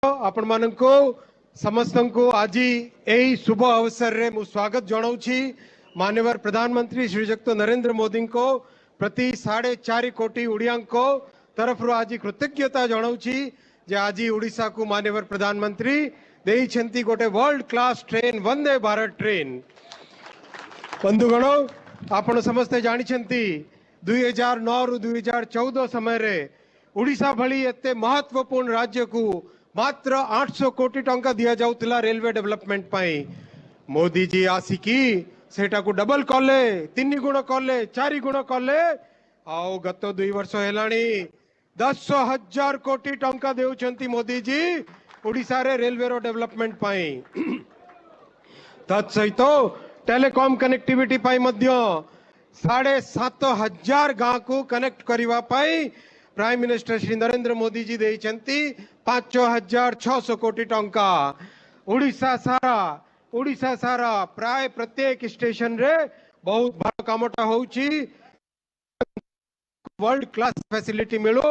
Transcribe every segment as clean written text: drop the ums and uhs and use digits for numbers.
आपण मानको समस्त को आज यही शुभ अवसर रे मु स्वागत जनाऊँगी। माननीय प्रधानमंत्री श्रीयुक्त नरेंद्र मोदी को प्रति 4.5 कोटी ओडिया को तरफ आज कृतज्ञता जनाऊँगी जे आज ओडिशा को माननीय प्रधानमंत्री देइछंती गोटे world class train Vande Bharat train. बंधुगण आपण समस्ते जानिछंती 2009 रु 2014 समय रे ओडिशा भली एते महत्वपूर्ण राज्य को मात्र 800 कोटी टंका दिया जाउतला रेलवे डेवलपमेंट पाई। मोदी जी आसिकी सेटा को डबल कले, 3 गुण कले, 4 गुण कले। आओ गत 2 वर्ष हेलाणी 10,000 कोटी टंका देउछंती मोदी जी ओडिशा रे रेलवे रो डेवलपमेंट पाई। तत्सहित टेलीकॉम कनेक्टिविटी पाई मध्य 7,500 गांव को कनेक्ट करिवा पाई प्राइम मिनिस्टर श्री नरेंद्र मोदी जी देइछंती 5,600 कोटी टंका। ओडिशा सारा प्राय प्रत्येक स्टेशन रे बहुत बड़ कामटा होउची। वर्ल्ड क्लास फैसिलिटी मिलो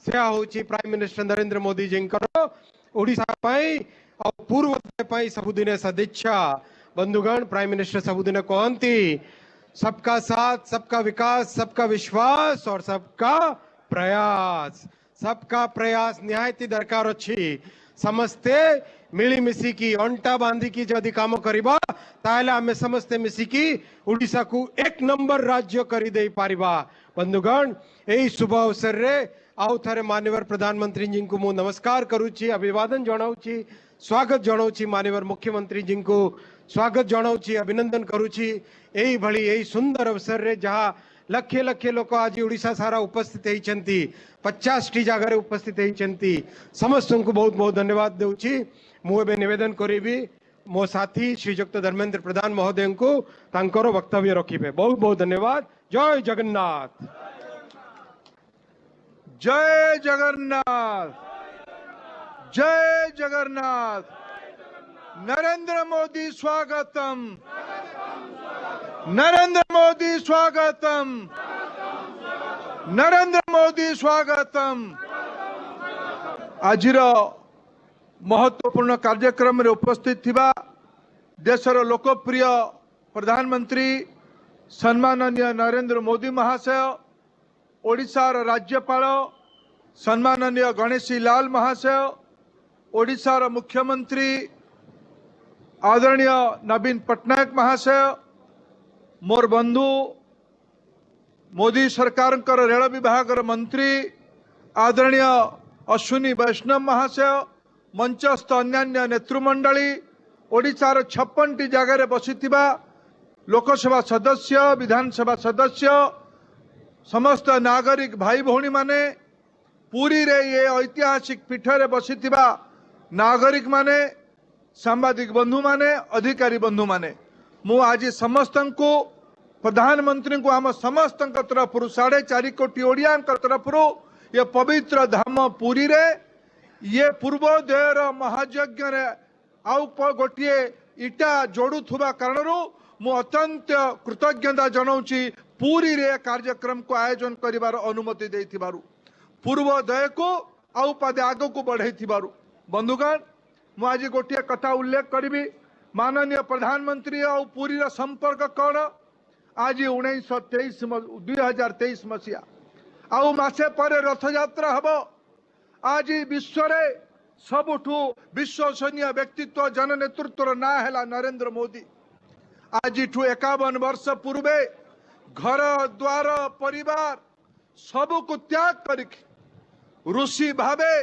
से होउची प्राइम मिनिस्टर नरेंद्र मोदी जी ओडिशा पाई और पूर्वोदय पाई सबुदिने सदिच्छा। बंधुगण प्राइम मिनिस्टर सबुदिने कहती सबका साथ, सबका विकास, सबका विश्वास और सबका प्रयास। सबका प्रयास निहायती दरकार अच्छी। समस्ते मिली मिसिकी अंटा बांधिकी जदि काम करिबा ताहले आमे समस्ते मिसिकी ओडिशा को 1 नंबर राज्य करि देई पारिबा। बंधुगण एही शुभ अवसर रे आउ थरे माननीय प्रधानमंत्री जी को मु नमस्कार करूची, अभिवादन जनाऊची, स्वागत जनाऊची। माननीय मुख्यमंत्री जी को स्वागत जनाऊची, अभिनंदन करूची। एही भली एही सुंदर अवसर रे जहाँ लक्षे लक्षे लोक आज ओडिशा सारा उपस्थित होइछंती, 50 टी जगह उपस्थित होइछंती। समस्त को बहुत बहुत धन्यवाद देउची। मु एबे निवेदन करिबी मो साथी श्रीयुक्त धर्मेंद्र प्रधान महोदय को तांकर वक्तव्य रखिबे। बहुत बहुत धन्यवाद। जय जगन्नाथ। जय जगन्नाथ, जय जगन्नाथ। नरेंद्र मोदी स्वागतम, नरेंद्र मोदी स्वागतम, नरेंद्र मोदी स्वागतम। आजिर महत्वपूर्ण कार्यक्रम रे उपस्थित थिबा देशर लोकप्रिय प्रधानमंत्री सम्माननीय नरेंद्र मोदी महाशय, ओडिशार राज्यपाल सम्माननीय गणेशी लाल महाशय, ओडिशार मुख्यमंत्री आदरणीय नवीन पट्टनायक महाशय, मोर बंधु मोदी सरकार रेल विभाग मंत्री आदरणीय अश्विनी वैष्णव महाशय, मंचस्थ अन्यान्य नेतृमंडली, ओडिशार 56 टी जगह बसिथिबा लोकसभा सदस्य, विधानसभा सदस्य, समस्त नागरिक भाई भौणी माने, पुरी रे ये ऐतिहासिक पीठ रे बसिथिबा नागरिक माने, सांबादिक बंधु माने, अधिकारी बंधु माने, मु आज समस्त को प्रधानमंत्री को आम समस्त तरफ 4.5 कोटी ओडिया तरफ ये पवित्र धाम पुरी रे ये पूर्वोदयर महायज्ञ रे आउ गोटे इटा जोड़ुवा कारण मु अत्यंत कृतज्ञता जनाऊँगी। पुरी रे कार्यक्रम को आयोजन करिवार अनुमति देथिबारु, पूर्वोदय को आउ पादे आग को बढ़ाई। बंधुगण मु आज गोटे कथा उल्लेख करी। माननीय प्रधानमंत्री और पुरी रा संपर्क कौन? आज 2023 मसीहा आउ मासे पर रथ यात्रा हम। आज विश्व रे सबुठू विश्वसनीय व्यक्तित्व जन नेतृत्व ना है नरेंद्र मोदी। आज 51 वर्ष पूर्वे घर द्वार परिवार सबू को त्याग कर ऋषि भावे,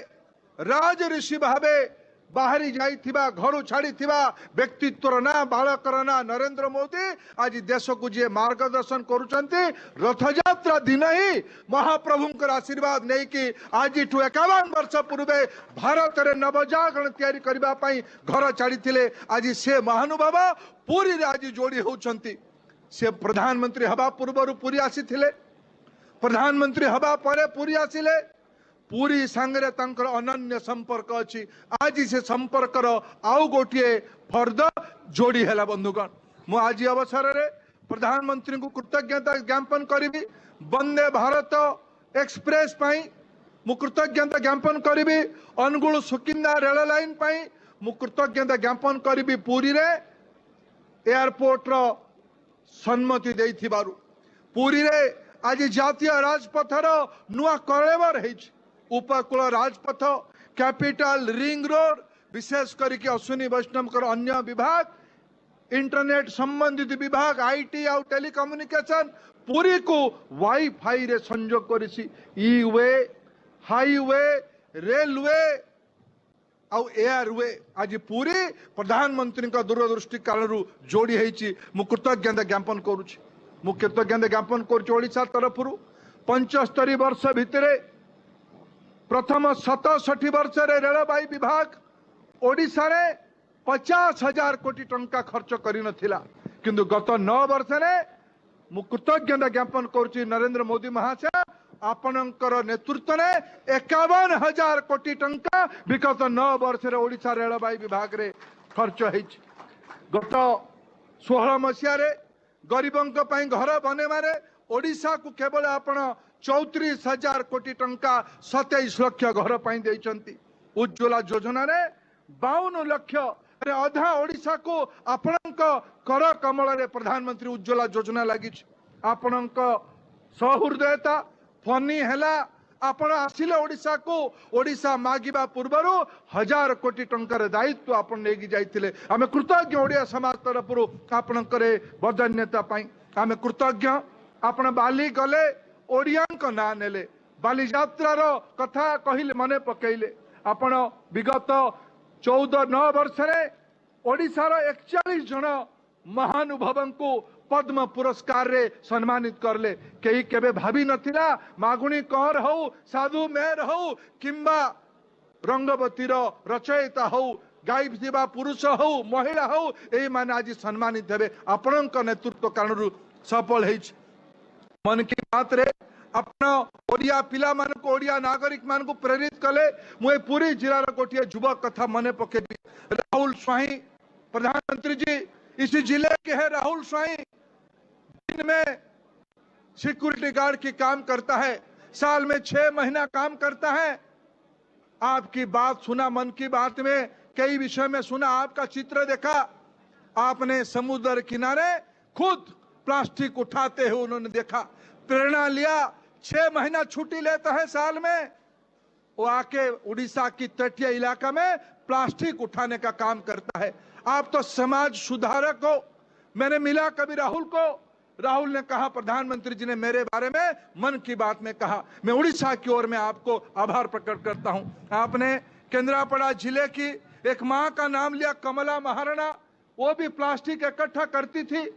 राज ऋषि भावे बाहरी जाइथिबा, घर छाड़ीथिबा व्यक्तित्व ना बालकर ना नरेंद्र मोदी आज देश को जी मार्गदर्शन करुचंती। रथयात्रा दिन ही महाप्रभुंकर आशीर्वाद नहीं कि आज 51 वर्ष पूर्वे भारत रे नवजागरण तैयारी करबा पई घर छाड़ीथिले। आज से महानुभाव पुरी रे आज जोड़ी होउचंती। से प्रधानमंत्री हवा पूर्व पुरी आसीथिले, प्रधानमंत्री हवा परे पुरी आसिले। पुरी सांगरे तांकर अनन्य संपर्क अच्छी। आज से संपर्क आउ गोटे फर्दर जोड़ी है। बंधुगण मु आज अवसर रे प्रधानमंत्री को कृतज्ञता ज्ञापन करी। वंदे भारत एक्सप्रेस पाई मु कृतज्ञता ज्ञापन करी अनुगुल सुकिंदा रेल लाइन पाई मु कृतज्ञता ज्ञापन करी पुरी रे एयरपोर्ट रो सम्मति देइथिबारु पुरी रे आज जातीय राजपथर नुआ कलेवर हेछि उपकूल राजपथ कैपिटल रिंग रोड विशेष करके अश्विनी वैष्णव अन्य विभाग इंटरनेट संबंधित विभाग आईटी आउ टेलीकम्युनिकेशन पुरी को वाईफाई रे संजोग करिछि ई वे हाईवे रेलवे आउ एयरवे आज पूरी प्रधानमंत्री का दूरदृष्टि कारणु जोड़ी होती मु कृतज्ञता ज्ञापन करुछि मु कृतज्ञता ज्ञापन करुछि ओडिशा तरफ 75 वर्ष भितर प्रथम 67 वर्ष रे रेलबाई विभाग ओडिशा रे 50,000 कोटी टंका खर्च करि नथिला किंतु गत 9 वर्ष रे मु कृतज्ञता ज्ञापन करुछि नरेंद्र मोदी महाशय आपणकर नेतृत्व ने 51,000 कोटी टंका विगत 9 वर्ष रे ओडिशा रेलबाई विभाग रे खर्च होइछि गत 16 मसिया रे गरीबंक पई घर बनेबारे ओडिशा को केवल आपण 34,000 कोटी टंका 27 लाख घर पई देइचंती उज्ज्वला योजना रे 52 लाख रे अधा ओडिशा को आपणक कर कमल रे प्रधानमंत्री उज्ज्वला योजना लागि आपणक सहृदयता फनी हैला आपण आसिले ओडिशा को ओडिशा मागिबा पूर्वरु 1000 कोटी टंकार दायित्व आपण नेगी जाइतिले आमे कृतज्ञ ओडिया समाज तरफरु आपणकरे बदान्यता पई आमे कृतज्ञ आपण बाली गले ओडियांक ना नेले बाली यात्रार कथा कहिले मने पकेइले आपण विगत 14-9 वर्ष रे ओडिशार 41 जन महानुभावं को पद्म पुरस्कार रे सम्मानित करले कई केबे भाभी नथिला मागुणी कंवर हो साधु मेहर हो किंबा रंगवती रचयिता हो गायब थिबा पुरुष हो महिला हो एई माने आज सम्मानित हेबे आपणक नेतृत्व कारणु सफल हेछि मन की बात रे अपन ओडिया पिला मान को ओडिया नागरिक मान को प्रेरित कले मुए पूरी जिला रो गोटिया युवक कथा मने पकेबी राहुल स्वाई प्रधानमंत्री जी इसी जिले के है राहुल स्वाई दिन में सिक्योरिटी गार्ड की काम करता है साल में 6 महीना काम करता है आपकी बात सुना मन की बात में कई विषय में सुना आपका चित्र देखा आपने समुद्र किनारे खुद प्लास्टिक उठाते हुए उन्होंने देखा प्रेरणा लिया 6 महीना छुट्टी लेता है साल में वो आके उड़ीसा की तटीय इलाका में प्लास्टिक उठाने का काम करता है आप तो समाज सुधारक हो मैंने मिला कभी राहुल को राहुल ने कहा प्रधानमंत्री जी ने मेरे बारे में मन की बात में कहा मैं उड़ीसा की ओर में आपको आभार प्रकट करता हूं आपने केंद्रापड़ा जिले की एक मां का नाम लिया कमला महाराणा वो भी प्लास्टिक इकट्ठा करती थी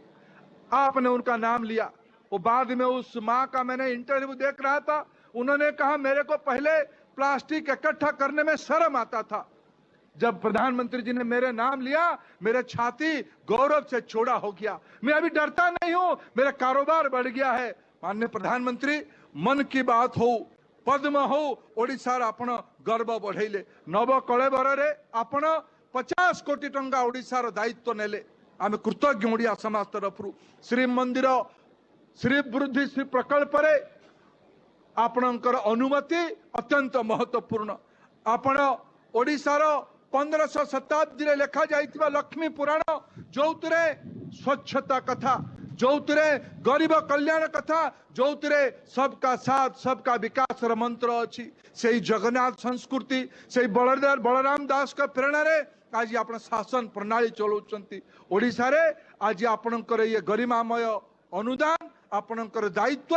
आपने उनका नाम लिया वो बाद में उस मां का मैंने इंटरव्यू देख रहा था उन्होंने कहा मेरे को पहले प्लास्टिक इकट्ठा करने में शर्म आता था जब प्रधानमंत्री जी ने मेरे नाम लिया मेरे छाती गौरव से छोड़ा हो गया मैं अभी डरता नहीं हूं मेरा कारोबार बढ़ गया है माननीय प्रधानमंत्री मन की बात हो पद्म हो ओडिशार आपण गर्व बढ़ेले नव कलेबर रे आपण 50 कोटी टंका ओडिशार दायित्व नेले आमे कृतज्ञ ओडिया समाज तरफरु श्री मंदिर श्री वृद्धि श्री प्रकल्प रे आपणकर अनुमति अत्यंत महत्वपूर्ण आपण ओडिशार 1500 शताब्दी रे लेखा जाइतिबा लक्ष्मी पुराण जोतरे स्वच्छता कथा जोतरे गरीब कल्याण कथा जोतरे सबका साथ सबका विकास र मंत्र अछि सेही जगन्नाथ संस्कृति सेही बलराम दास का प्रेरणा रे आज आपण शासन प्रणाली चलाउछंती ओडिसा रे आज आपणकर ये गरिमामय अनुदान आपणकर दायित्व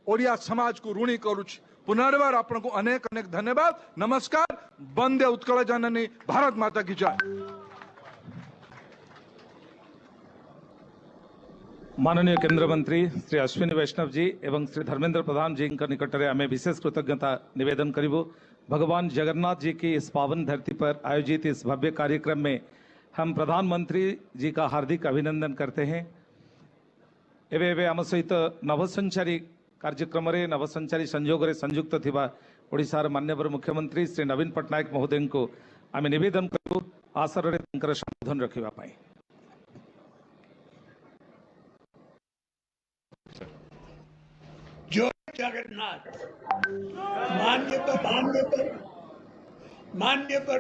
ओडिया समाज को ऋणी करूछि पुनर्बार आपको अनेक अनेक धन्यवाद नमस्कार वंदे उत्कल जननी भारत माता की जय माननीय केंद्र मंत्री श्री अश्विनी वैष्णव जी एवं श्री धर्मेंद्र प्रधान जी के निकटरे आमे विशेष कृतज्ञता निवेदन करिबो भगवान जगन्नाथ जी की इस पावन धरती पर आयोजित इस भव्य कार्यक्रम में हम प्रधानमंत्री जी का हार्दिक अभिनंदन करते हैं एवं एवं आम सहित नवसंचारी कार्यक्रम रे नवसंचारी संयोग रे संयुक्त थिबा ओडिशार माननीय मुख्यमंत्री श्री नवीन पट्टनायक महोदय को आमे निवेदन करू आसर रे तंकर संबोधन रखिबा पाई जो जगन्नाथ, मान्य पर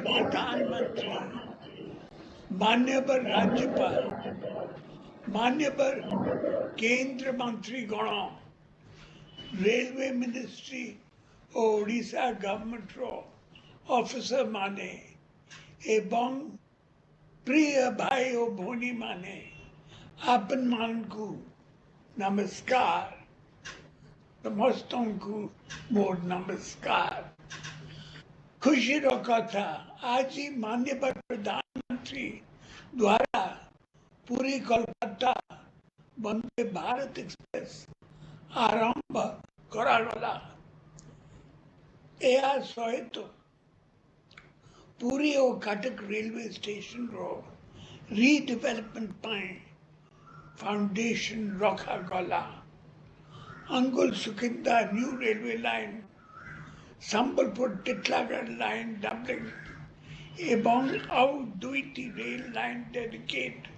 प्रधानमंत्री, मान्य पर राज्यपाल, मान्य पर केंद्र मंत्री गण, रेलवे मिनिस्ट्री और ओडिशा गवर्नमेंट रो ऑफिसर माने एवं प्रिय भाई और भौनी माने आपन मान को नमस्कार, समस्तों को मोर नमस्कार। खुशी रो कथा आज ही माननीय प्रधानमंत्री द्वारा पूरी कोलकाता वंदे भारत एक्सप्रेस आरंभ करागला। या सहित पूरी और कटक रेलवे स्टेशन रो रीडेवलपमेंट पाए फाउंडेशन रखा गला। अंगुल Sukinda new railway line, Sambalpur Titlagarh line doubling एवं आउ दुईटी रेल लाइन डेडिकेट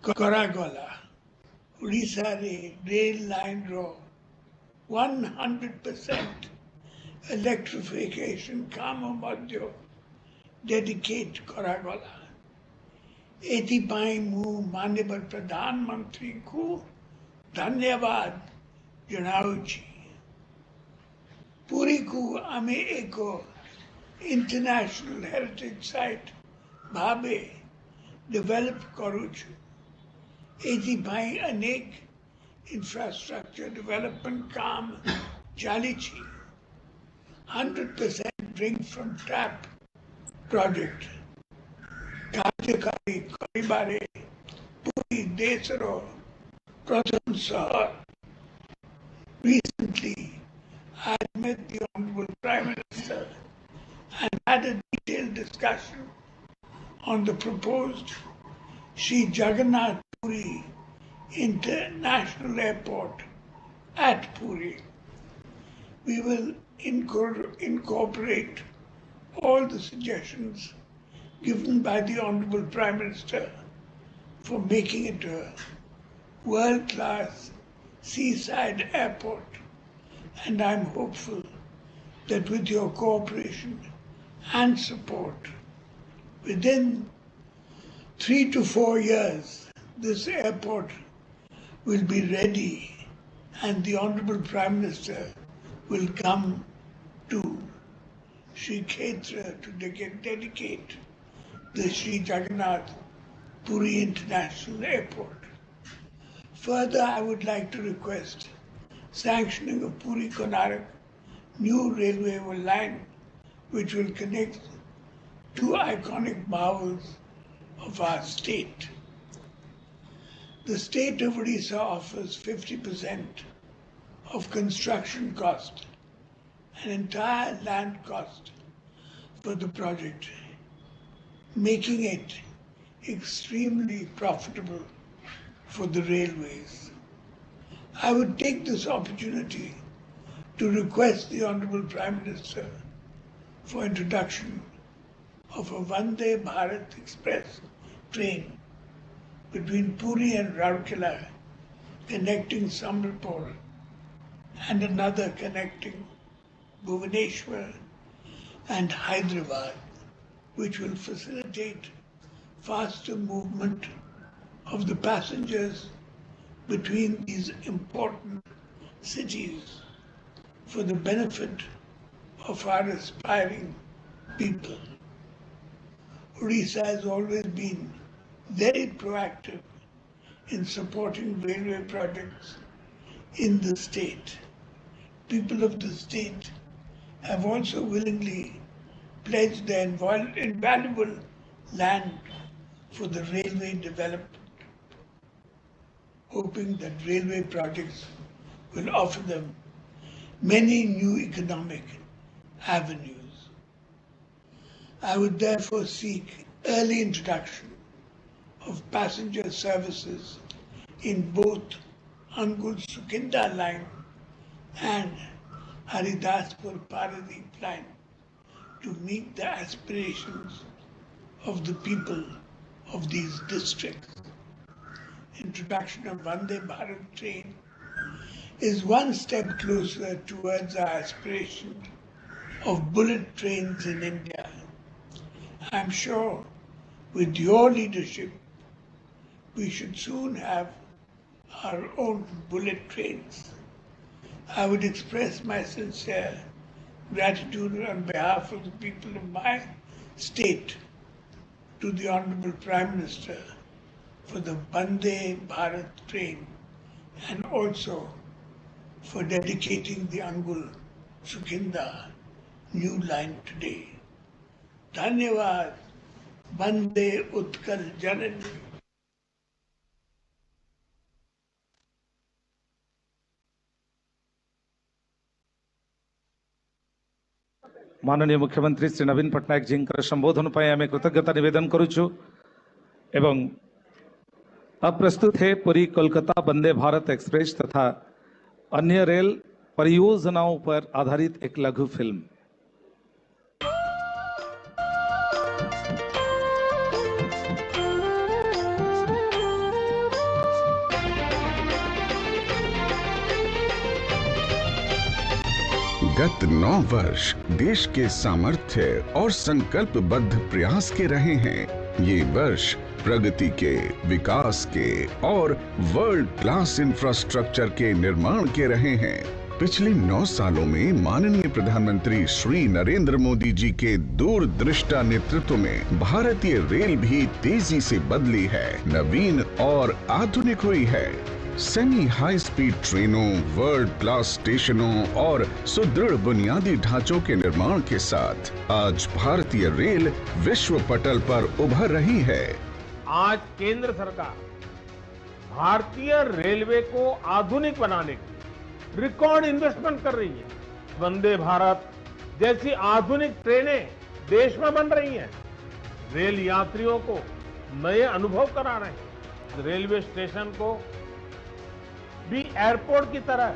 करागला। उड़ीसा रे रेल लाइन रो 100% इलेक्ट्रिफिकेशन काम मध्य डेडिकेट करागला। एथिपाई मु माननीय प्रधानमंत्री को धन्यवाद जनाऊची। पूरी को आमे एक इंटरनेशनल हेरिटेज साइट भावे डेवलप करूछु। एथिपाई अनेक इंफ्रास्ट्रक्चर डेवलपमेंट काम चालीची। 100% ड्रिंक फ्रॉम टैप प्रोजेक्ट कार्यकारी करिबारे पूरी देश रो प्रथम शहर। Recently, I met the Honorable Prime Minister and had a detailed discussion on the proposed Sri Jagannath Puri International Airport at Puri. We will incorporate all the suggestions given by the Honorable Prime Minister for making it a world-class seaside airport, and I'm hopeful that with your cooperation and support, within 3 to 4 years, this airport will be ready and the Honorable Prime Minister will come to Sri Kshetra to dedicate the Sri Jagannath Puri International Airport. Further, I would like to request sanctioning of Puri Konarak new railway line, which will connect two iconic marvels of our state. The state of Odisha offers 50% of construction cost and entire land cost for the project, making it extremely profitable for the railways. I would take this opportunity to request the Honorable Prime Minister for introduction of a Vande Bharat Express train between Puri and Rourkela, connecting Sambalpur, and another connecting Bhubaneswar and Hyderabad, which will facilitate faster movement of the passengers between these important cities for the benefit of our aspiring people. Odisha has always been very proactive in supporting railway projects in the state. People of the state have also willingly pledged their invaluable land for the railway development, hoping that railway projects will offer them many new economic avenues. I would therefore seek early introduction of passenger services in both Angul Sukinda line and Haridaspur Paradeep line to meet the aspirations of the people of these districts. Introduction of Vande Bharat train is one step closer towards our aspiration of bullet trains in India. I'm sure with your leadership, we should soon have our own bullet trains. I would express my sincere gratitude on behalf of the people of my state to the Honorable Prime Minister for the Vande Bharat train and also for dedicating the Angul Sukinda new line today. Dhanyavad. Vande Utkal Janani. माननीय मुख्यमंत्री श्री नवीन पट्टनायक जी संबोधन पर आम कृतज्ञता निवेदन करुचु एवं अब प्रस्तुत है पुरी कोलकाता वंदे भारत एक्सप्रेस तथा अन्य रेल परियोजनाओं पर आधारित एक लघु फिल्म। गत 9 वर्ष देश के सामर्थ्य और संकल्पबद्ध प्रयास के रहे हैं। ये वर्ष प्रगति के, विकास के और वर्ल्ड क्लास इंफ्रास्ट्रक्चर के निर्माण के रहे हैं। पिछले 9 सालों में माननीय प्रधानमंत्री श्री नरेंद्र मोदी जी के दूरदृष्टा नेतृत्व में भारतीय रेल भी तेजी से बदली है, नवीन और आधुनिक हुई है। सेमी हाई स्पीड ट्रेनों, वर्ल्ड क्लास स्टेशनों और सुदृढ़ बुनियादी ढांचों के निर्माण के साथ आज भारतीय रेल विश्व पटल पर उभर रही है। आज केंद्र सरकार भारतीय रेलवे को आधुनिक बनाने के लिए रिकॉर्ड इन्वेस्टमेंट कर रही है। वंदे भारत जैसी आधुनिक ट्रेनें देश में बन रही हैं, रेल यात्रियों को नए अनुभव करा रहे हैं। रेलवे स्टेशन को भी एयरपोर्ट की तरह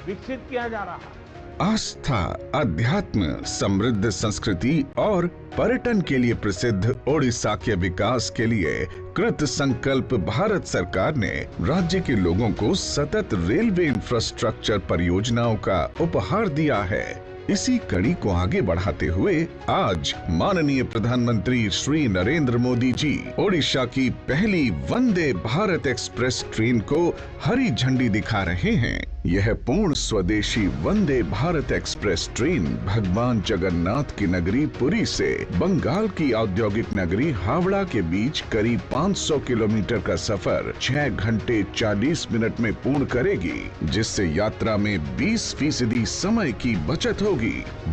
विकसित किया जा रहा है। आस्था, अध्यात्म, समृद्ध संस्कृति और पर्यटन के लिए प्रसिद्ध ओडिशा के विकास के लिए कृत संकल्प भारत सरकार ने राज्य के लोगों को सतत रेलवे इंफ्रास्ट्रक्चर परियोजनाओं का उपहार दिया है। इसी कड़ी को आगे बढ़ाते हुए आज माननीय प्रधानमंत्री श्री नरेंद्र मोदी जी ओडिशा की पहली वंदे भारत एक्सप्रेस ट्रेन को हरी झंडी दिखा रहे हैं। यह पूर्ण स्वदेशी वंदे भारत एक्सप्रेस ट्रेन भगवान जगन्नाथ की नगरी पुरी से बंगाल की औद्योगिक नगरी हावड़ा के बीच करीब 500 किलोमीटर का सफर 6 घंटे 40 मिनट में पूर्ण करेगी, जिससे यात्रा में 20% समय की बचत होगी।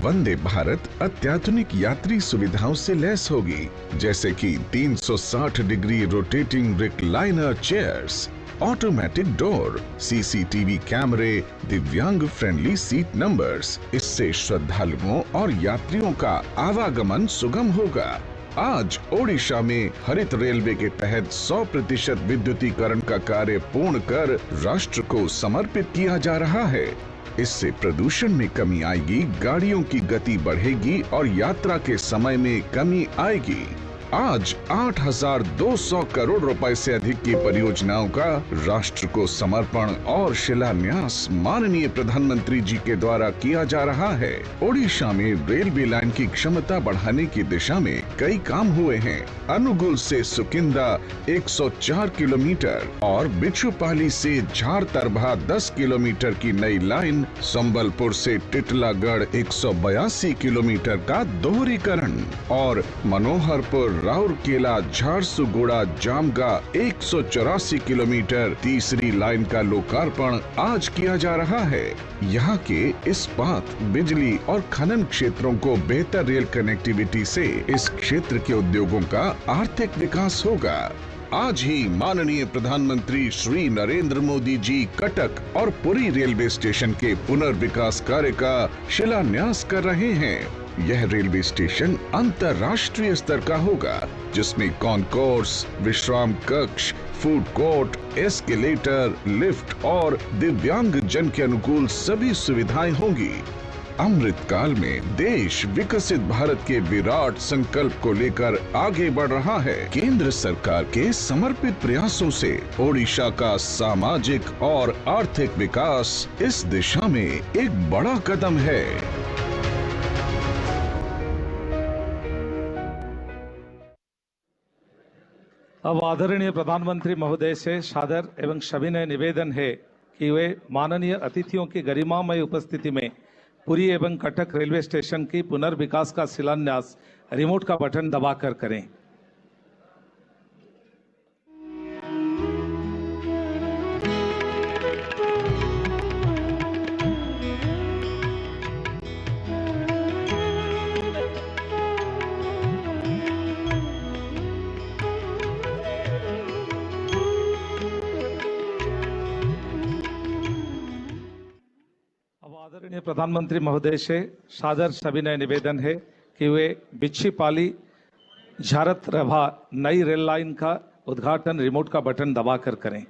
वंदे भारत अत्याधुनिक यात्री सुविधाओं से लैस होगी, जैसे कि 360 degree rotating recliner chairs, automatic door, CCTV कैमरे, दिव्यांग फ्रेंडली सीट नंबर्स। इससे श्रद्धालुओं और यात्रियों का आवागमन सुगम होगा। आज ओडिशा में हरित रेलवे के तहत 100% विद्युतीकरण का कार्य पूर्ण कर राष्ट्र को समर्पित किया जा रहा है। इससे प्रदूषण में कमी आएगी, गाड़ियों की गति बढ़ेगी और यात्रा के समय में कमी आएगी। आज 8,200 करोड़ रुपए से अधिक की परियोजनाओं का राष्ट्र को समर्पण और शिलान्यास माननीय प्रधानमंत्री जी के द्वारा किया जा रहा है। ओडिशा में रेलवे लाइन की क्षमता बढ़ाने की दिशा में कई काम हुए हैं। अनुगुल से सुकिंदा 104 किलोमीटर और बिच्छुपाली से झारतरभा 10 किलोमीटर की नई लाइन, संबलपुर से टिटलागढ़ 182 किलोमीटर का दोहरीकरण और मनोहरपुर राउरकेला झारसुगुड़ा जामगा 184 किलोमीटर तीसरी लाइन का लोकार्पण आज किया जा रहा है। यहाँ के इस्पात, बिजली और खनन क्षेत्रों को बेहतर रेल कनेक्टिविटी से इस क्षेत्र के उद्योगों का आर्थिक विकास होगा। आज ही माननीय प्रधानमंत्री श्री नरेंद्र मोदी जी कटक और पुरी रेलवे स्टेशन के पुनर्विकास कार्य का शिलान्यास कर रहे हैं। यह रेलवे स्टेशन अंतर्राष्ट्रीय स्तर का होगा, जिसमें कॉन्कोर्स, विश्राम कक्ष, फूड कोर्ट, एस्केलेटर, लिफ्ट और दिव्यांग जन के अनुकूल सभी सुविधाएं होंगी। अमृत काल में देश विकसित भारत के विराट संकल्प को लेकर आगे बढ़ रहा है। केंद्र सरकार के समर्पित प्रयासों से ओडिशा का सामाजिक और आर्थिक विकास इस दिशा में एक बड़ा कदम है। अब आदरणीय प्रधानमंत्री महोदय से सादर एवं सविनय निवेदन है कि वे माननीय अतिथियों की गरिमामय उपस्थिति में पुरी एवं कटक रेलवे स्टेशन की पुनर्विकास का शिलान्यास रिमोट का बटन दबाकर करें। आदरणीय प्रधानमंत्री महोदय से सादर सविनय निवेदन है कि वे बिच्छीपाली झारत रभा नई रेल लाइन का उद्घाटन रिमोट का बटन दबाकर करें।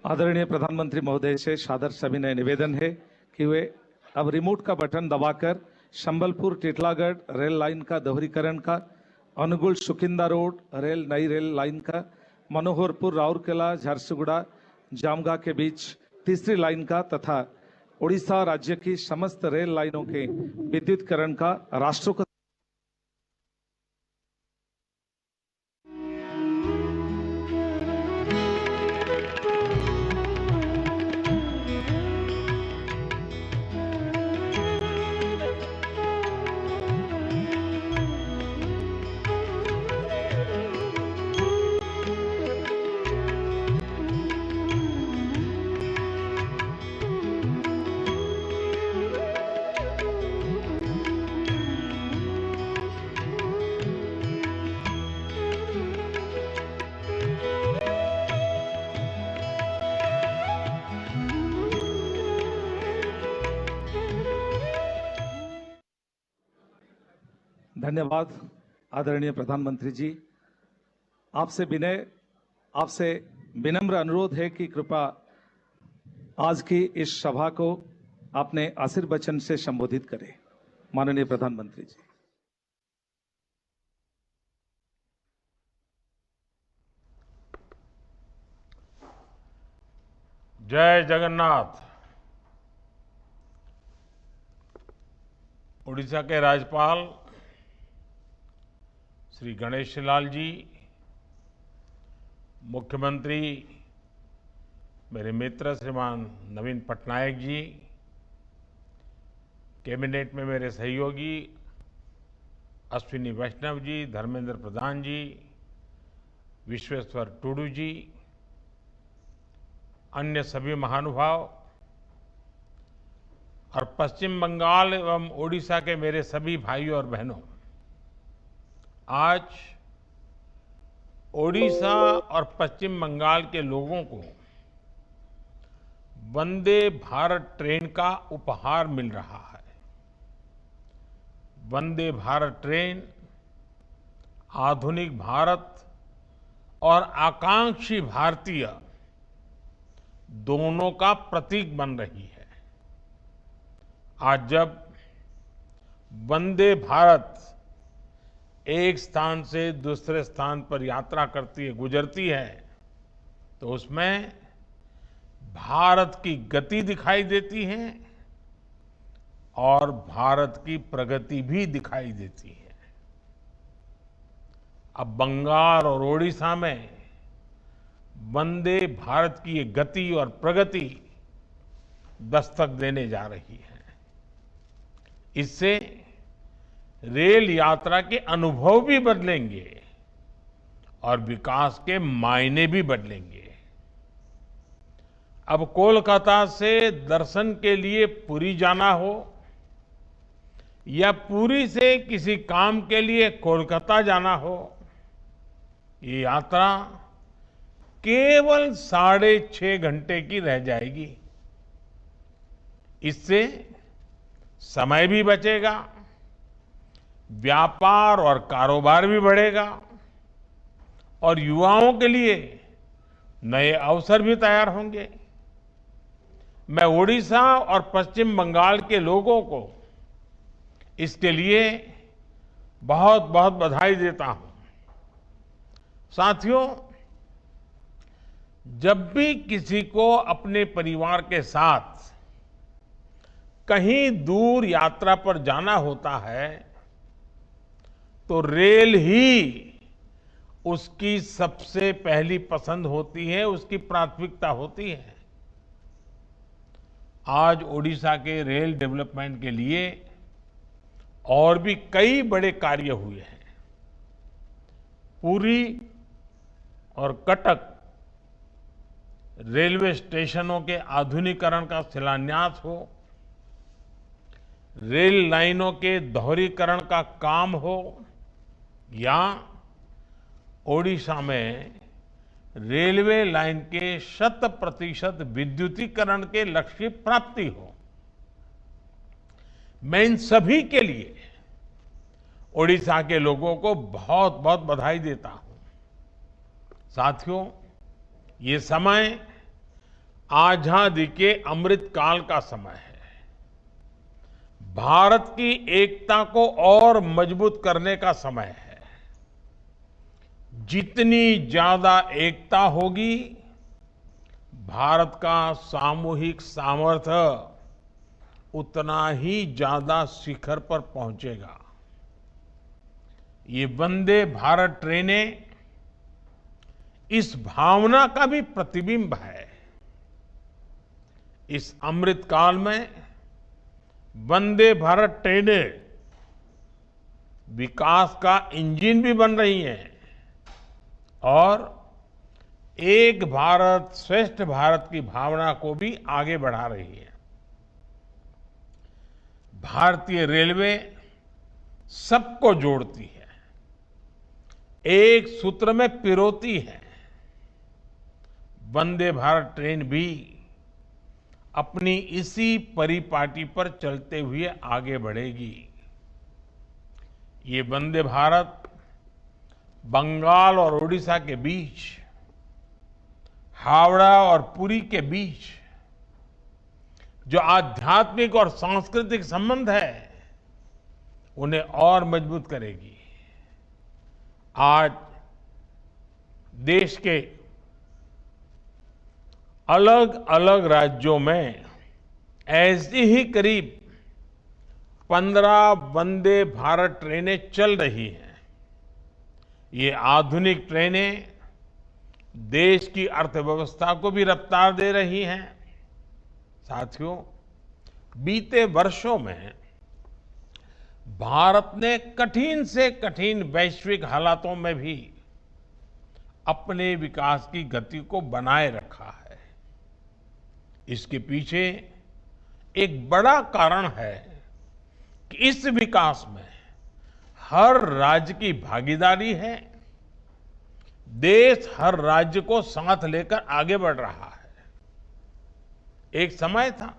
आदरणीय प्रधानमंत्री महोदय से सादर सविनय निवेदन है कि वे अब रिमोट का बटन दबाकर संबलपुर टिटलागढ़ रेल लाइन का दोहरीकरण का, अनुगुल सुकिंदा रोड नई रेल लाइन का, मनोहरपुर राउरकेला झारसुगुड़ा जामगा के बीच तीसरी लाइन का तथा ओडिशा राज्य की समस्त रेल लाइनों के विद्युतीकरण का राष्ट्र को धन्यवाद। आदरणीय प्रधानमंत्री जी, आपसे विनम्र अनुरोध है कि कृपया आज की इस सभा को अपने आशीर्वचन से संबोधित करें। माननीय प्रधानमंत्री जी। जय जगन्नाथ। उड़ीसा के राज्यपाल श्री गणेश लाल जी, मुख्यमंत्री मेरे मित्र श्रीमान नवीन पटनायक जी, कैबिनेट में मेरे सहयोगी अश्विनी वैष्णव जी, धर्मेंद्र प्रधान जी, विश्वेश्वर टूडू जी, अन्य सभी महानुभाव और पश्चिम बंगाल एवं ओडिशा के मेरे सभी भाइयों और बहनों, आज ओडिशा और पश्चिम बंगाल के लोगों को वंदे भारत ट्रेन का उपहार मिल रहा है। वंदे भारत ट्रेन आधुनिक भारत और आकांक्षी भारतीय दोनों का प्रतीक बन रही है। आज जब वंदे भारत एक स्थान से दूसरे स्थान पर यात्रा करती है, गुजरती है, तो उसमें भारत की गति दिखाई देती है और भारत की प्रगति भी दिखाई देती है। अब बंगाल और ओडिशा में वंदे भारत की ये गति और प्रगति दस्तक देने जा रही है। इससे रेल यात्रा के अनुभव भी बदलेंगे और विकास के मायने भी बदलेंगे। अब कोलकाता से दर्शन के लिए पुरी जाना हो या पुरी से किसी काम के लिए कोलकाता जाना हो, ये यात्रा केवल 6.5 घंटे की रह जाएगी। इससे समय भी बचेगा व्यापार और कारोबार भी बढ़ेगा और युवाओं के लिए नए अवसर भी तैयार होंगे। मैं ओडिशा और पश्चिम बंगाल के लोगों को इसके लिए बहुत बहुत बधाई देता हूं। साथियों, जब भी किसी को अपने परिवार के साथ कहीं दूर यात्रा पर जाना होता है तो रेल ही उसकी सबसे पहली पसंद होती है, उसकी प्राथमिकता होती है। आज ओडिशा के रेल डेवलपमेंट के लिए और भी कई बड़े कार्य हुए हैं। पुरी और कटक रेलवे स्टेशनों के आधुनिकीकरण का शिलान्यास हो, रेल लाइनों के दोहरीकरण का काम हो, या ओडिशा में रेलवे लाइन के 100% विद्युतीकरण के लक्ष्य की प्राप्ति हो, मैं इन सभी के लिए ओडिशा के लोगों को बहुत बहुत बधाई देता हूं। साथियों, ये समय आजादी के अमृत काल का समय है। भारत की एकता को और मजबूत करने का समय है। जितनी ज्यादा एकता होगी, भारत का सामूहिक सामर्थ्य उतना ही ज्यादा शिखर पर पहुंचेगा। ये वंदे भारत ट्रेनें इस भावना का भी प्रतिबिंब है। इस अमृत काल में वंदे भारत ट्रेनें विकास का इंजन भी बन रही हैं और एक भारत श्रेष्ठ भारत की भावना को भी आगे बढ़ा रही है। भारतीय रेलवे सबको जोड़ती है, एक सूत्र में पिरोती है। वंदे भारत ट्रेन भी अपनी इसी परिपाटी पर चलते हुए आगे बढ़ेगी। ये वंदे भारत बंगाल और ओडिशा के बीच, हावड़ा और पुरी के बीच जो आध्यात्मिक और सांस्कृतिक संबंध है, उन्हें और मजबूत करेगी। आज देश के अलग अलग राज्यों में ऐसी ही करीब 15 वंदे भारत ट्रेनें चल रही हैं। ये आधुनिक ट्रेनें देश की अर्थव्यवस्था को भी रफ्तार दे रही हैं। साथियों, बीते वर्षों में भारत ने कठिन से कठिन वैश्विक हालातों में भी अपने विकास की गति को बनाए रखा है। इसके पीछे एक बड़ा कारण है कि इस विकास में हर राज्य की भागीदारी है। देश हर राज्य को साथ लेकर आगे बढ़ रहा है। एक समय था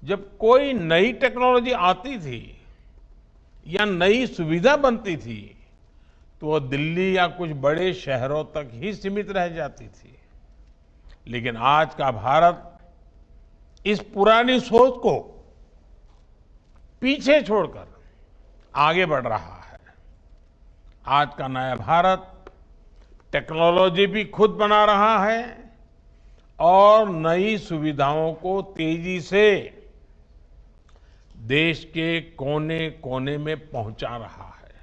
जब कोई नई टेक्नोलॉजी आती थी या नई सुविधा बनती थी तो वो दिल्ली या कुछ बड़े शहरों तक ही सीमित रह जाती थी। लेकिन आज का भारत इस पुरानी सोच को पीछे छोड़कर आगे बढ़ रहा है। आज का नया भारत टेक्नोलॉजी भी खुद बना रहा है और नई सुविधाओं को तेजी से देश के कोने कोने में पहुंचा रहा है।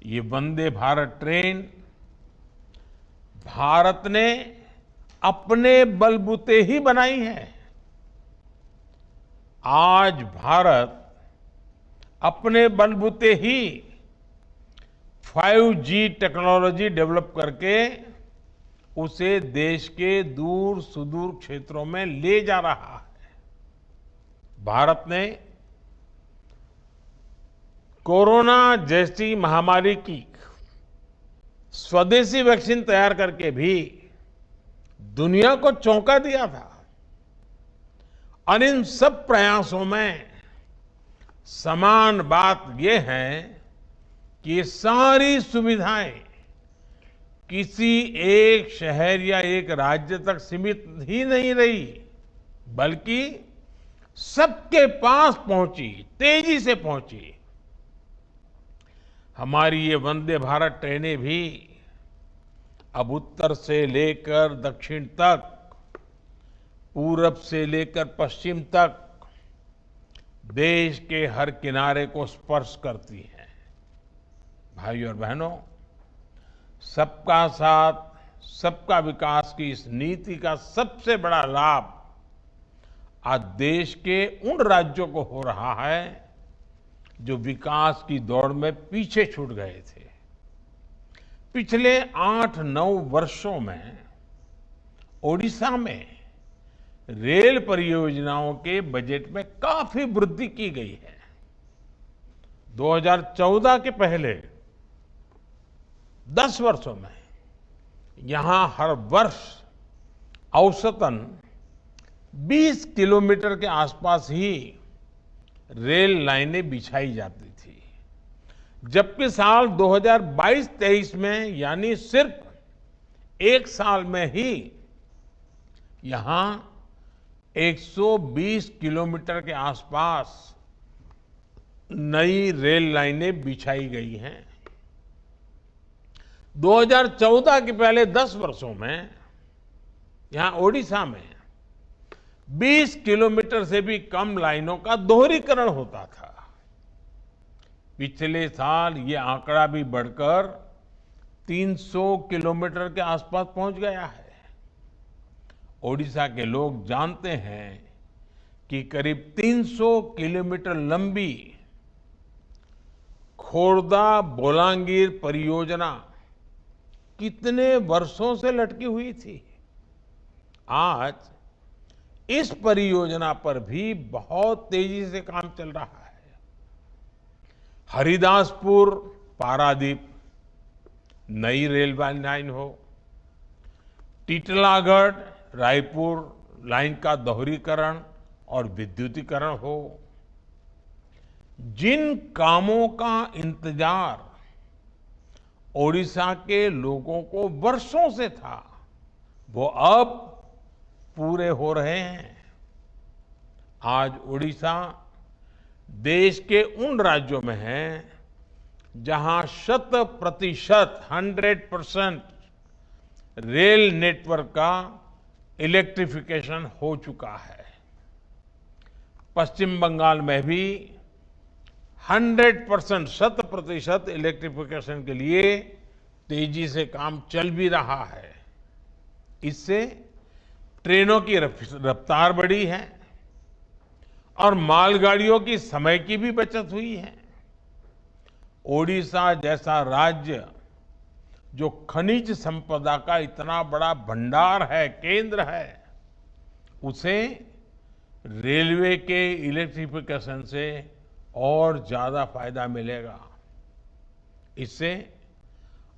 ये वंदे भारत ट्रेन भारत ने अपने बलबूते ही बनाई है। आज भारत अपने बलबूते ही 5G टेक्नोलॉजी डेवलप करके उसे देश के दूर सुदूर क्षेत्रों में ले जा रहा है। भारत ने कोरोना जैसी महामारी की स्वदेशी वैक्सीन तैयार करके भी दुनिया को चौंका दिया था। और इन सब प्रयासों में समान बात यह है कि ये सारी सुविधाएं किसी एक शहर या एक राज्य तक सीमित ही नहीं रही, बल्कि सबके पास पहुंची, तेजी से पहुंची। हमारी ये वंदे भारत ट्रेनें भी अब उत्तर से लेकर दक्षिण तक, पूरब से लेकर पश्चिम तक देश के हर किनारे को स्पर्श करती हैं। भाइयों और बहनों, सबका साथ, सबका विकास की इस नीति का सबसे बड़ा लाभ आज देश के उन राज्यों को हो रहा है जो विकास की दौड़ में पीछे छूट गए थे। पिछले 8-9 वर्षों में ओडिशा में रेल परियोजनाओं के बजट में काफी वृद्धि की गई है। 2014 के पहले 10 वर्षों में यहां हर वर्ष औसतन 20 किलोमीटर के आसपास ही रेल लाइनें बिछाई जाती थी, जबकि साल 2022-23 में यानी सिर्फ एक साल में ही यहां 120 किलोमीटर के आसपास नई रेल लाइनें बिछाई गई हैं। 2014 के पहले 10 वर्षों में यहां ओडिशा में 20 किलोमीटर से भी कम लाइनों का दोहरीकरण होता था। पिछले साल ये आंकड़ा भी बढ़कर 300 किलोमीटर के आसपास पहुंच गया है। ओडिशा के लोग जानते हैं कि करीब 300 किलोमीटर लंबी खोर्दा बोलांगीर परियोजना कितने वर्षों से लटकी हुई थी। आज इस परियोजना पर भी बहुत तेजी से काम चल रहा है। हरिदासपुर पारादीप नई रेल लाइन हो, टीटलागढ़ रायपुर लाइन का दोहरीकरण और विद्युतीकरण हो, जिन कामों का इंतजार ओडिशा के लोगों को वर्षों से था, वो अब पूरे हो रहे हैं। आज ओडिशा देश के उन राज्यों में है जहां 100% रेल नेटवर्क का इलेक्ट्रिफिकेशन हो चुका है। पश्चिम बंगाल में भी 100% इलेक्ट्रिफिकेशन के लिए तेजी से काम चल भी रहा है। इससे ट्रेनों की रफ्तार बढ़ी है और मालगाड़ियों की समय की भी बचत हुई है। ओडिशा जैसा राज्य जो खनिज संपदा का इतना बड़ा भंडार है, केंद्र है, उसे रेलवे के इलेक्ट्रिफिकेशन से और ज्यादा फायदा मिलेगा। इससे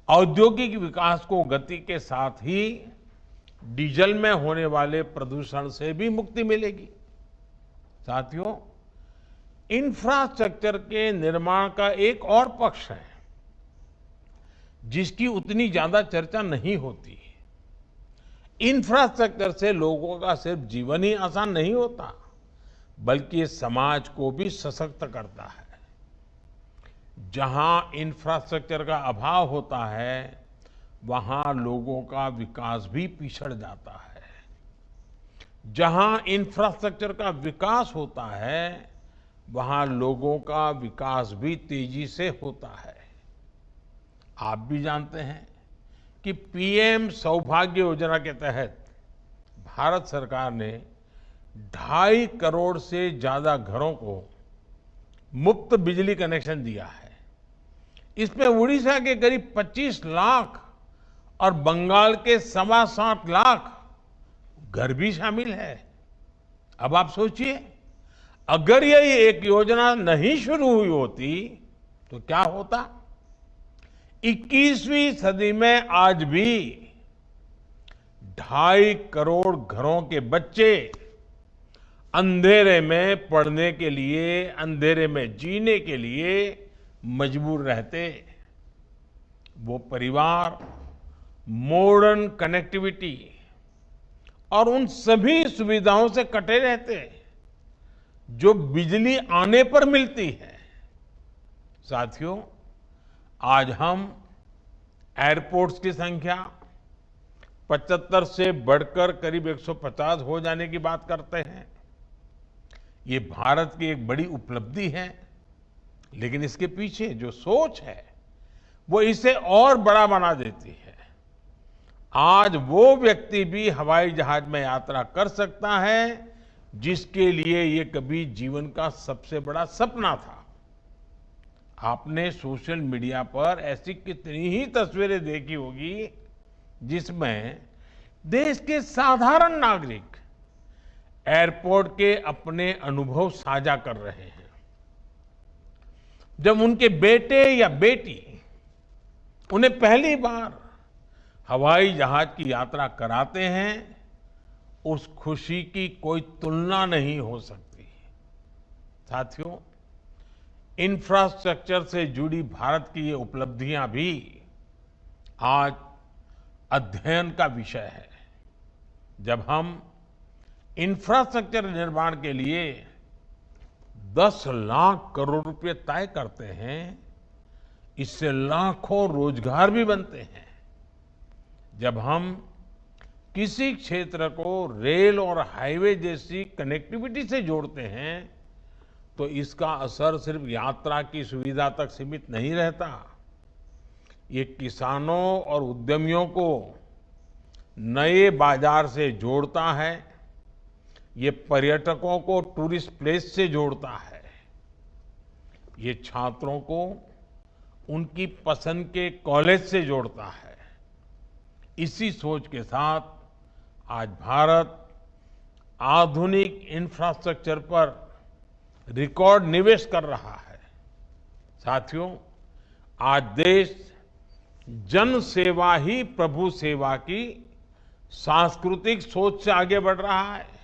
औद्योगिक विकास को गति के साथ ही डीजल में होने वाले प्रदूषण से भी मुक्ति मिलेगी। साथियों, इंफ्रास्ट्रक्चर के निर्माण का एक और पक्ष है जिसकी उतनी ज्यादा चर्चा नहीं होती। इंफ्रास्ट्रक्चर से लोगों का सिर्फ जीवन ही आसान नहीं होता, बल्कि ये समाज को भी सशक्त करता है। जहां इंफ्रास्ट्रक्चर का अभाव होता है, वहां लोगों का विकास भी पिछड़ जाता है। जहां इंफ्रास्ट्रक्चर का विकास होता है, वहां लोगों का विकास भी तेजी से होता है। आप भी जानते हैं कि पीएम सौभाग्य योजना के तहत भारत सरकार ने 2.5 करोड़ से ज्यादा घरों को मुफ्त बिजली कनेक्शन दिया है। इसमें उड़ीसा के करीब 25 लाख और बंगाल के 7.25 लाख घर भी शामिल है। अब आप सोचिए, अगर ये एक योजना नहीं शुरू हुई होती तो क्या होता। 21वीं सदी में आज भी 2.5 करोड़ घरों के बच्चे अंधेरे में पढ़ने के लिए, अंधेरे में जीने के लिए मजबूर रहते। वो परिवार मॉडर्न कनेक्टिविटी और उन सभी सुविधाओं से कटे रहते जो बिजली आने पर मिलती है। साथियों, आज हम एयरपोर्ट्स की संख्या 75 से बढ़कर करीब 150 हो जाने की बात करते हैं। ये भारत की एक बड़ी उपलब्धि है, लेकिन इसके पीछे जो सोच है वो इसे और बड़ा बना देती है। आज वो व्यक्ति भी हवाई जहाज में यात्रा कर सकता है जिसके लिए ये कभी जीवन का सबसे बड़ा सपना था। आपने सोशल मीडिया पर ऐसी कितनी ही तस्वीरें देखी होगी जिसमें देश के साधारण नागरिक एयरपोर्ट के अपने अनुभव साझा कर रहे हैं। जब उनके बेटे या बेटी उन्हें पहली बार हवाई जहाज की यात्रा कराते हैं, उस खुशी की कोई तुलना नहीं हो सकती। साथियों, इंफ्रास्ट्रक्चर से जुड़ी भारत की ये उपलब्धियां भी आज अध्ययन का विषय है। जब हम इंफ्रास्ट्रक्चर निर्माण के लिए 10 लाख करोड़ रुपए तय करते हैं, इससे लाखों रोजगार भी बनते हैं। जब हम किसी क्षेत्र को रेल और हाईवे जैसी कनेक्टिविटी से जोड़ते हैं, तो इसका असर सिर्फ यात्रा की सुविधा तक सीमित नहीं रहता। ये किसानों और उद्यमियों को नए बाजार से जोड़ता है, ये पर्यटकों को टूरिस्ट प्लेस से जोड़ता है, ये छात्रों को उनकी पसंद के कॉलेज से जोड़ता है। इसी सोच के साथ आज भारत आधुनिक इंफ्रास्ट्रक्चर पर रिकॉर्ड निवेश कर रहा है। साथियों, आज देश जन सेवा ही प्रभु सेवा की सांस्कृतिक सोच से आगे बढ़ रहा है।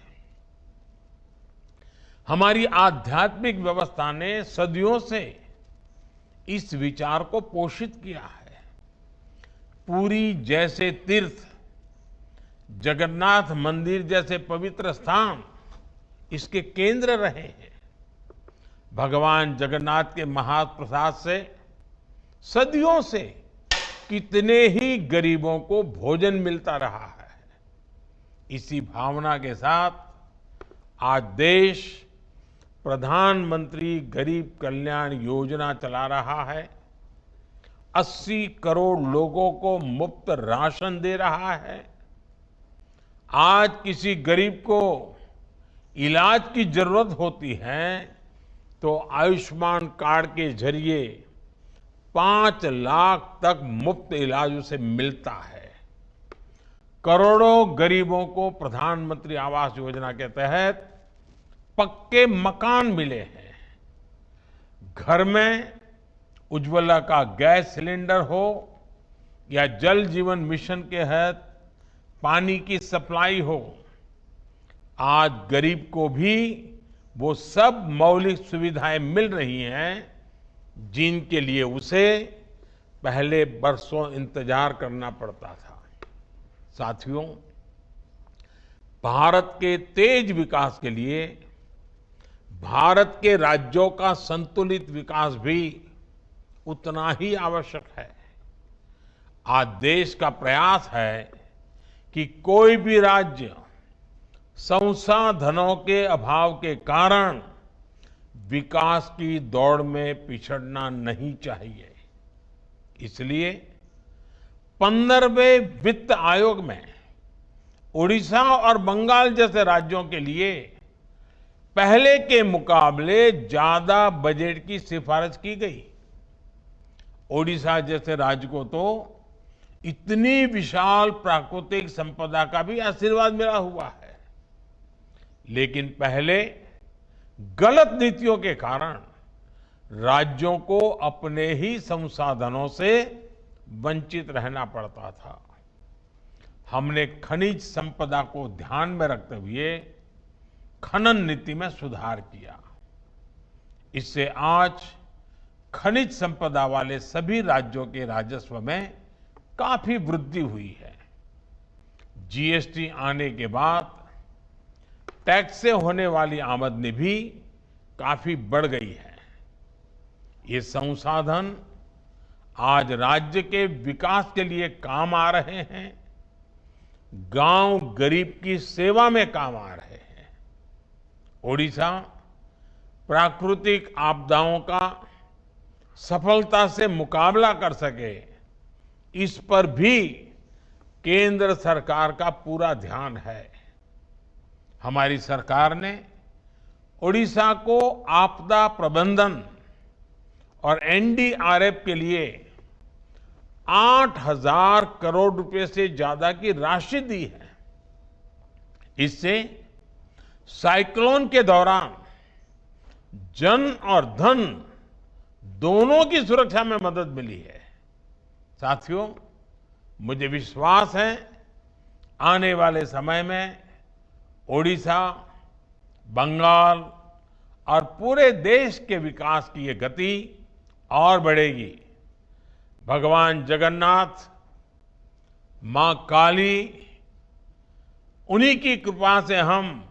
हमारी आध्यात्मिक व्यवस्था ने सदियों से इस विचार को पोषित किया है। पुरी जैसे तीर्थ, जगन्नाथ मंदिर जैसे पवित्र स्थान इसके केंद्र रहे हैं। भगवान जगन्नाथ के महाप्रसाद से सदियों से कितने ही गरीबों को भोजन मिलता रहा है। इसी भावना के साथ आज देश प्रधानमंत्री गरीब कल्याण योजना चला रहा है। 80 करोड़ लोगों को मुफ्त राशन दे रहा है। आज किसी गरीब को इलाज की जरूरत होती है तो आयुष्मान कार्ड के जरिए 5 लाख तक मुफ्त इलाज उसे मिलता है। करोड़ों गरीबों को प्रधानमंत्री आवास योजना के तहत पक्के मकान मिले हैं। घर में उज्ज्वला का गैस सिलेंडर हो या जल जीवन मिशन के तहत पानी की सप्लाई हो, आज गरीब को भी वो सब मौलिक सुविधाएं मिल रही हैं जिनके लिए उसे पहले बरसों इंतजार करना पड़ता था। साथियों, भारत के तेज विकास के लिए भारत के राज्यों का संतुलित विकास भी उतना ही आवश्यक है। आज देश का प्रयास है कि कोई भी राज्य संसाधनों के अभाव के कारण विकास की दौड़ में पिछड़ना नहीं चाहिए। इसलिए 15वें वित्त आयोग में उड़ीसा और बंगाल जैसे राज्यों के लिए पहले के मुकाबले ज्यादा बजट की सिफारिश की गई। ओडिशा जैसे राज्य को तो इतनी विशाल प्राकृतिक संपदा का भी आशीर्वाद मिला हुआ है, लेकिन पहले गलत नीतियों के कारण राज्यों को अपने ही संसाधनों से वंचित रहना पड़ता था। हमने खनिज संपदा को ध्यान में रखते हुए खनन नीति में सुधार किया। इससे आज खनिज संपदा वाले सभी राज्यों के राजस्व में काफी वृद्धि हुई है। जीएसटी आने के बाद टैक्स से होने वाली आमदनी भी काफी बढ़ गई है। ये संसाधन आज राज्य के विकास के लिए काम आ रहे हैं, गांव गरीब की सेवा में काम आ रहे हैं। ओडिशा प्राकृतिक आपदाओं का सफलता से मुकाबला कर सके, इस पर भी केंद्र सरकार का पूरा ध्यान है। हमारी सरकार ने ओडिशा को आपदा प्रबंधन और एनडीआरएफ के लिए 8,000 करोड़ रुपए से ज्यादा की राशि दी है। इससे साइक्लोन के दौरान जन और धन दोनों की सुरक्षा में मदद मिली है। साथियों, मुझे विश्वास है आने वाले समय में ओडिशा, बंगाल और पूरे देश के विकास की ये गति और बढ़ेगी। भगवान जगन्नाथ, मां काली, उन्हीं की कृपा से हम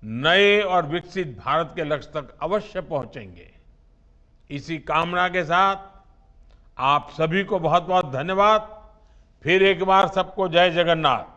नए और विकसित भारत के लक्ष्य तक अवश्य पहुंचेंगे। इसी कामना के साथ आप सभी को बहुत बहुत धन्यवाद। फिर एक बार सबको जय जगन्नाथ।